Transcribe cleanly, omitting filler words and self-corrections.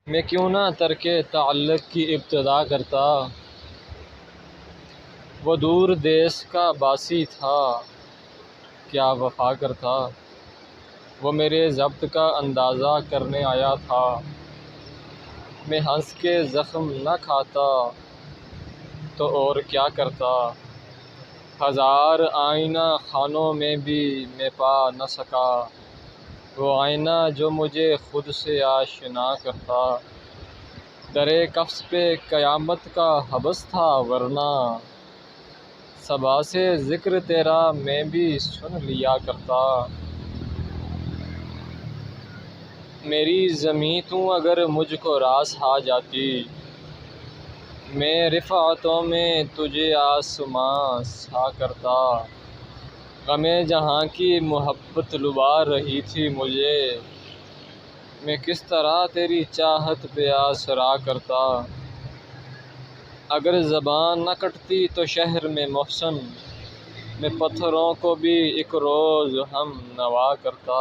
میں کیوں نہ ترک تعلق کی ابتدا کرتا، وہ دور دیس کا باسی تھا کیا وفا کرتا، وہ میرے ضبط کا اندازہ کرنے آیا تھا، میں ہنس کے زخم نہ کھاتا تو اور کیا کرتا، ہزار آئینہ خانوں میں بھی میں پا نہ سکا وہ آئینہ جو مجھے خود سے آشنا کرتا، در قفس پہ قیامت کا حبس تھا ورنہ صبا سے ذکر تیرا میں بھی سن لیا کرتا، میری زمیں تو اگر مجھ کو راس آ جاتی، میں رفعتوں میں تجھے آسماں سا کرتا، غم جہاں کی محبت لبھا رہی تھی مجھے، میں کس طرح تیری چاہت پہ آسرا کرتا، اگر زبان نہ کٹتی تو شہر میں محسن، میں پتھروں کو بھی ایک روز ہم نوا کرتا۔